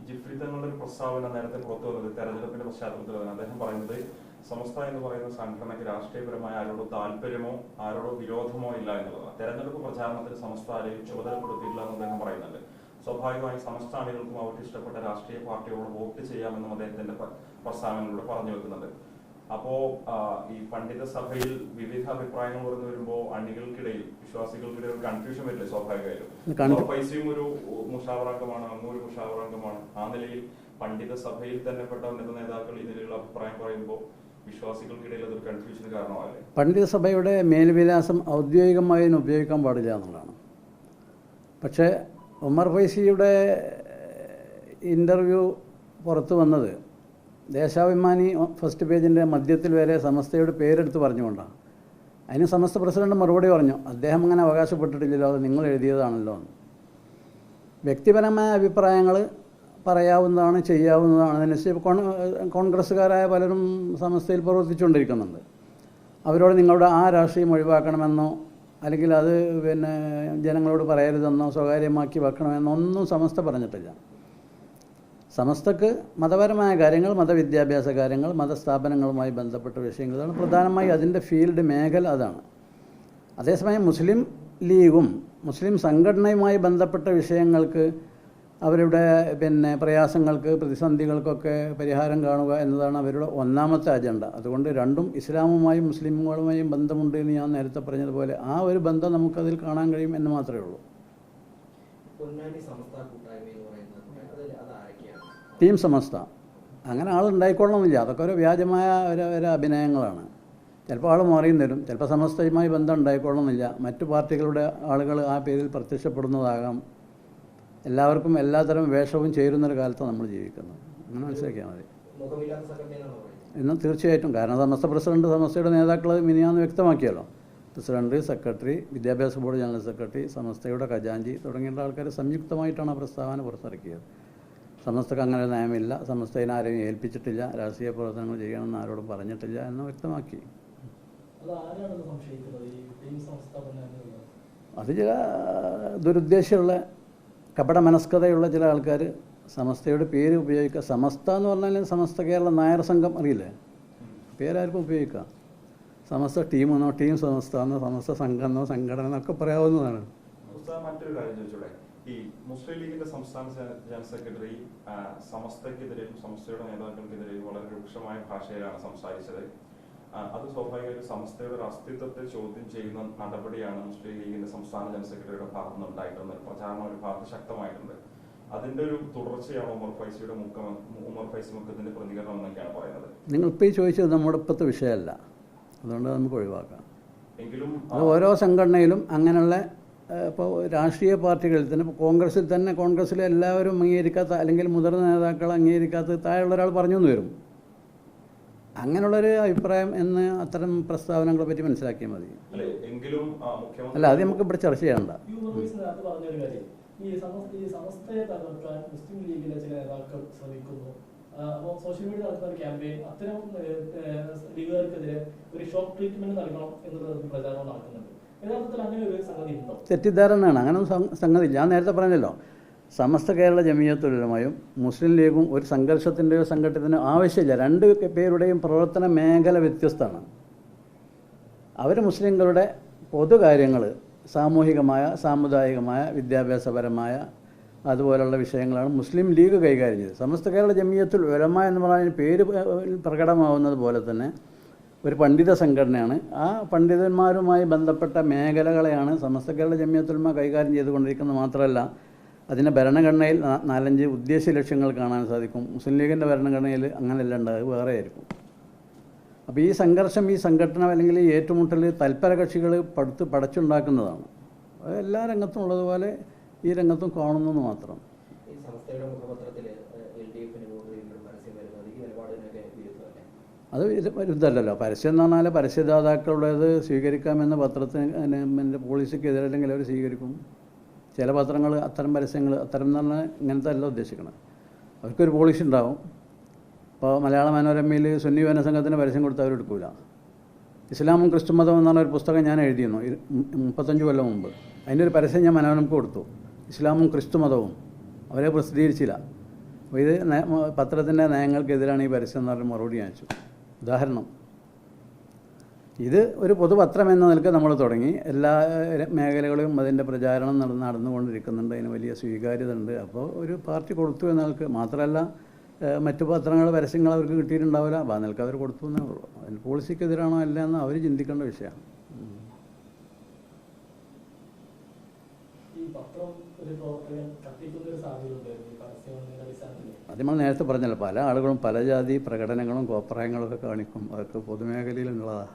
ജിഫ്രി തങ്ങളുടെ ഒരു പ്രസ്താവന നേരത്തെ പുറത്തു വന്നത് തെരഞ്ഞെടുപ്പിന്റെ പശ്ചാത്തലത്തിൽ അദ്ദേഹം പറയുന്നത് സമസ്ത എന്ന് പറയുന്ന സംഘടനയ്ക്ക് രാഷ്ട്രീയപരമായ ആരോടോ താല്പര്യമോ ആരോടോ വിരോധമോ ഇല്ല എന്നുള്ളതാണ്. തെരഞ്ഞെടുപ്പ് പ്രചാരണത്തിൽ സമസ്ത ആരെയും ചുമതലപ്പെടുത്തിയില്ല എന്ന് അദ്ദേഹം പറയുന്നുണ്ട്. സ്വാഭാവികമായി സമസ്ത അണികൾക്കും അവർക്ക് ഇഷ്ടപ്പെട്ട രാഷ്ട്രീയ പാർട്ടിയോട് വോട്ട് ചെയ്യാമെന്നും അദ്ദേഹത്തിന്റെ പ്രസ്താവനയിലൂടെ പറഞ്ഞു വെക്കുന്നുണ്ട്. അപ്പോ ഈ പണ്ഡിത സഭയിൽ വിവിധ അഭിപ്രായങ്ങൾ പറഞ്ഞു വരുമ്പോൾ അണികൾക്കിടയിൽ വിശ്വാസികൾക്കിടയിൽ ഒരു കൺഫ്യൂഷൻ വരില്ലേ സ്വാഭാവികമായിട്ടും. പൈസയും ഒരു മുഷാവറാംഗമാണ്, അങ്ങൊരു മുഷാവറാംഗമാണ്. ആ നിലയിൽ പണ്ഡിത സഭയിൽ തന്നെ പെട്ട ഉന്നത നേതാക്കൾ ഈ നിലയിലുള്ള അഭിപ്രായം പറയുമ്പോൾ വിശ്വാസികൾക്കിടയിൽ അതൊരു കൺഫ്യൂഷന് കാരണമാവില്ലേ? പണ്ഡിത സഭയുടെ മേൽവിലാസം ഔദ്യോഗികമായി ഉപയോഗിക്കാൻ പാടില്ല എന്നുള്ളതാണ്. പക്ഷേ ഉമർ ഫൈസിയുടെ ഇൻ്റർവ്യൂ പുറത്തു വന്നത് ദേശാഭിമാനി ഫസ്റ്റ് പേജിൻ്റെ മധ്യത്തിൽ വരെ സമസ്തയുടെ പേരെടുത്ത് പറഞ്ഞുകൊണ്ടാണ്. അതിന് സമസ്ത പ്രസിഡന്റ് മറുപടി പറഞ്ഞു, അദ്ദേഹം അങ്ങനെ അവകാശപ്പെട്ടിട്ടില്ലല്ലോ, അത് നിങ്ങൾ എഴുതിയതാണല്ലോ എന്ന്. വ്യക്തിപരമായ അഭിപ്രായങ്ങൾ പറയാവുന്നതാണ്, ചെയ്യാവുന്നതാണ്. അതിനനുസരിച്ച് കോൺഗ്രസ്സുകാരായ പലരും സമസ്തയിൽ പ്രവർത്തിച്ചുകൊണ്ടിരിക്കുന്നുണ്ട്. അവരോട് നിങ്ങളുടെ ആ രാഷ്ട്രീയം ഒഴിവാക്കണമെന്നോ അല്ലെങ്കിൽ അത് ജനങ്ങളോട് പറയരുതെന്നോ സ്വകാര്യമാക്കി വെക്കണമെന്നോ ഒന്നും സമസ്ത പറഞ്ഞിട്ടില്ല. സമസ്തക്ക് മതപരമായ കാര്യങ്ങൾ, മതവിദ്യാഭ്യാസ കാര്യങ്ങൾ, മതസ്ഥാപനങ്ങളുമായി ബന്ധപ്പെട്ട വിഷയങ്ങളാണ് പ്രധാനമായി അതിൻ്റെ ഫീൽഡ് മേഖല, അതാണ്. അതേസമയം മുസ്ലിം ലീഗും മുസ്ലിം സംഘടനയുമായി ബന്ധപ്പെട്ട വിഷയങ്ങൾക്ക് അവരുടെ പ്രയാസങ്ങൾക്ക്, പ്രതിസന്ധികൾക്കൊക്കെ പരിഹാരം കാണുക എന്നതാണ് അവരുടെ ഒന്നാമത്തെ അജണ്ട. അതുകൊണ്ട് രണ്ടും ഇസ്ലാമുമായും മുസ്ലിമുകളുമായും ബന്ധമുണ്ട് എന്ന് ഞാൻ നേരത്തെ പറഞ്ഞതുപോലെ ആ ഒരു ബന്ധം നമുക്കതിൽ കാണാൻ കഴിയും എന്ന് മാത്രമേ ഉള്ളൂ. ടീം സമസ്ത അങ്ങനെ ആളുണ്ടായിക്കൊള്ളണമെന്നില്ല. അതൊക്കെ ഒരു വ്യാജമായ ഒരു അഭിനയങ്ങളാണ്. ചിലപ്പോൾ ആൾ മാറിയും തരും, ചിലപ്പോൾ സമസ്തയുമായി ബന്ധം ഉണ്ടായിക്കൊള്ളണമെന്നില്ല. മറ്റു പാർട്ടികളുടെ ആളുകൾ ആ പേരിൽ പ്രത്യക്ഷപ്പെടുന്നതാകാം. എല്ലാവർക്കും എല്ലാത്തരം വേഷവും ചേരുന്നൊരു കാലത്താണ് നമ്മൾ ജീവിക്കുന്നത്. അങ്ങനെ മനസ്സിലാക്കിയാൽ മതി. ഇന്ന് തീർച്ചയായിട്ടും, കാരണം സമസ്ത പ്രസിഡന്റ്, സമസ്തയുടെ നേതാക്കൾ മിനിയാന്ന് വ്യക്തമാക്കിയല്ലോ. പ്രസിഡന്റ്, സെക്രട്ടറി, വിദ്യാഭ്യാസ ബോർഡ് ജനറൽ സെക്രട്ടറി, സമസ്തയുടെ ഖജാൻജി തുടങ്ങിയുള്ള ആൾക്കാർ സംയുക്തമായിട്ടാണ് ആ പ്രസ്താവന പുറത്തിറക്കിയത്. സമസ്തക്ക് അങ്ങനെ നയമില്ല, സമസ്തയെ ആരെയും ഏൽപ്പിച്ചിട്ടില്ല, രാഷ്ട്രീയ പ്രവർത്തനങ്ങൾ ചെയ്യണമെന്ന് ആരോടും പറഞ്ഞിട്ടില്ല എന്ന് വ്യക്തമാക്കി. അത് ചില ദുരുദ്ദേശമുള്ള കപട മനസ്കതയുള്ള ചില ആൾക്കാർ സമസ്തയുടെ പേര് ഉപയോഗിക്കുക. സമസ്ത എന്ന് പറഞ്ഞാൽ സമസ്ത കേരള നായർ സംഘം അറിയില്ലേ, പേരാർക്കും ഉപയോഗിക്കാം. സമസ്ത ടീമെന്നോ ടീം സമസ്ത എന്നോ സമസ്ത സംഘം എന്നോ സംഘടന എന്നൊക്കെ പറയാവുന്നതാണ്. മറ്റൊരു കാര്യം ചോദിച്ചോടെ, ഈ മുസ്ലിം ലീഗിന്റെ സംസ്ഥാന ജനറൽ സെക്രട്ടറി സമസ്തക്കെതിരെയും സമസ്തയുടെ നേതാക്കൾക്കെതിരെയും വളരെ രൂക്ഷമായ ഭാഷയിലാണ് സംസാരിച്ചത്. അത് സ്വാഭാവികമായും സമസ്തയുടെ ഒരു അസ്തിത്വത്തെ ചോദ്യം ചെയ്യുന്ന നടപടിയാണ് മുസ്ലിം ലീഗിന്റെ സംസ്ഥാന ജനറൽ സെക്രട്ടറിയുടെ ഭാഗത്ത് നിന്ന് ഉണ്ടായിട്ടുള്ളത്. പ്രചാരണം ഒരു ഭാഗത്ത് ശക്തമായിട്ടുണ്ട്. അതിന്റെ ഒരു തുടർച്ചയാണ് ഉമർ ഫൈസി മുഖത്തിന്റെ പ്രതികരണം എന്നൊക്കെയാണ് പറയുന്നത്. നിങ്ങളിപ്പോൾ ഈ ചോദിച്ചത് നമ്മുടെ ഇപ്പോഴത്തെ വിഷയമല്ല, അതുകൊണ്ട് നമുക്ക് ഒഴിവാക്കാം. എങ്കിലും അത് ഓരോ സംഘടനയിലും അങ്ങനെയുള്ള ഇപ്പോൾ രാഷ്ട്രീയ പാർട്ടികളിൽ തന്നെ, ഇപ്പോൾ കോൺഗ്രസിൽ തന്നെ, കോൺഗ്രസ്സിലെ എല്ലാവരും അംഗീകരിക്കാത്ത അല്ലെങ്കിൽ മുതിർന്ന നേതാക്കൾ അംഗീകരിക്കാത്ത താഴെയുള്ള ഒരാൾ പറഞ്ഞു എന്ന് വരും. അങ്ങനെയുള്ളൊരു അഭിപ്രായം എന്ന് അത്തരം പ്രസ്താവനകളെ പറ്റി മനസ്സിലാക്കിയാൽ മതി. അല്ല, അത് നമുക്ക് ഇവിടെ ചർച്ച ചെയ്യണ്ട. സമസ്തയെ തകർക്കാൻ മുസ്ലിം ലീഗിലെ ചില നേതാക്കൾ ശ്രമിക്കുന്നു. അപ്പോൾ സോഷ്യൽ മീഡിയ നടത്തുന്ന ഒരു ക്യാമ്പയിൻ അത്തരം ലീഗുകാർക്കെതിരെ ഒരു ഷോക്ക് ട്രീറ്റ്മെന്റ് നൽകണം എന്നുള്ള പ്രചാരണം നടക്കുന്നുണ്ട്. യഥാർത്ഥത്തിൽ അങ്ങനെ ഒരു സംഗതി ഉണ്ടോ? തെറ്റിദ്ധാരണയാണ്. അങ്ങനെ സംഗതി ഞാൻ നേരത്തെ പറഞ്ഞല്ലോ. സമസ്ത കേരള ജമിയത്തുൽ ഉലമയും മുസ്ലിം ലീഗും ഒരു സംഘർഷത്തിൻ്റെയോ സംഘട്ടത്തിനോ ആവശ്യമില്ല. രണ്ട് പേരുടെയും പ്രവർത്തന മേഖല വ്യത്യസ്തമാണ്. അവർ മുസ്ലിങ്ങളുടെ പൊതുകാര്യങ്ങൾ, സാമൂഹികമായ, സാമുദായികമായ, വിദ്യാഭ്യാസപരമായ അതുപോലുള്ള വിഷയങ്ങളാണ് മുസ്ലിം ലീഗ് കൈകാര്യം ചെയ്തത്. സമസ്ത കേരള ജമിയത്തുൽ ഉലമ എന്ന് പറഞ്ഞാൽ പേര് പ്രകടമാവുന്നത് പോലെ തന്നെ ഒരു പണ്ഡിത സംഘടനയാണ്. ആ പണ്ഡിതന്മാരുമായി ബന്ധപ്പെട്ട മേഖലകളെയാണ് സമസ്ത കേരള ജമിയത്തുൽ ഉലമ കൈകാര്യം ചെയ്തുകൊണ്ടിരിക്കുന്നത്. മാത്രമല്ല, അതിൻ്റെ ഭരണഘടനയിൽ 4-5 ഉദ്ദേശ ലക്ഷ്യങ്ങൾ കാണാൻ സാധിക്കും. മുസ്ലിം ലീഗിൻ്റെ ഭരണഘടനയിൽ അങ്ങനെയല്ല ഉണ്ടാകുക, വേറെ ആയിരിക്കും. അപ്പോൾ ഈ സംഘർഷം, ഈ സംഘടന അല്ലെങ്കിൽ ഈ ഏറ്റുമുട്ടൽ തൽപര കക്ഷികൾ പടച്ചുണ്ടാക്കുന്നതാണ്. അത് എല്ലാ രംഗത്തും ഉള്ളതുപോലെ ഈ രംഗത്തും കാണുന്നെന്ന് മാത്രം. അത് വിരുദ്ധമല്ലല്ലോ. പരസ്യം എന്ന് പറഞ്ഞാൽ പരസ്യദാതാക്കളുടേത് സ്വീകരിക്കാമെന്ന പത്രത്തിന് പോളിസിക്കെതിരെ അല്ലെങ്കിൽ അവർ സ്വീകരിക്കും. ചില പത്രങ്ങൾ അത്തരം പരസ്യങ്ങൾ, അത്തരം എന്ന് പറഞ്ഞാൽ ഇങ്ങനത്തെ അല്ല ഉദ്ദേശിക്കണം. അവർക്കൊരു പോളിസി ഉണ്ടാവും. ഇപ്പോൾ മലയാള മനോരമയിൽ സുന്നി യുവന സംഘത്തിന് പരസ്യം കൊടുത്ത് അവരെടുക്കില്ല. ഇസ്ലാമും ക്രിസ്തു മതം എന്നാണ് ഒരു പുസ്തകം ഞാൻ എഴുതിയിരുന്നു 35 കൊല്ലം മുമ്പ്. അതിൻ്റെ ഒരു പരസ്യം ഞാൻ മനോരമയ്ക്ക് കൊടുത്തു. ഇസ്ലാമും ക്രിസ്തു മതവും അവരെ പ്രസിദ്ധീകരിച്ചില്ല. അപ്പോൾ ഇത് പത്രത്തിൻ്റെ നയങ്ങൾക്കെതിരാണ് ഈ പരസ്യം എന്ന് പറഞ്ഞ് മറുപടി അയച്ചു. ഉദാഹരണം, ഇത് ഒരു പൊതുപത്രം എന്ന നിലയ്ക്ക് നമ്മൾ തുടങ്ങി. എല്ലാ മേഖലകളിലും അതിൻ്റെ പ്രചാരണം നടന്നുകൊണ്ടിരിക്കുന്നുണ്ട്. അതിന് വലിയ സ്വീകാര്യത ഉണ്ട്. അപ്പോൾ ഒരു പാർട്ടി കൊടുത്തു എന്ന നിലയ്ക്ക് മാത്രമല്ല, മറ്റു പത്രങ്ങൾ പരസ്യങ്ങൾ അവർക്ക് കിട്ടിയിട്ടുണ്ടാവില്ല. അപ്പോൾ ആ നിലയ്ക്ക് അവർ കൊടുത്തു എന്നേ ഉള്ളൂ. അതിന് പോളിസിക്കെതിരാണോ അല്ല എന്ന് അവർ ചിന്തിക്കേണ്ട വിഷയമാണ്. അത് നമ്മൾ നേരത്തെ പറഞ്ഞല്ലോ, പല ആളുകളും പല ജാതി പ്രകടനങ്ങളും കോപ്രായങ്ങളും ഒക്കെ കാണിക്കും. അതൊക്കെ പൊതുമേഖലയിലുള്ളതാണ്.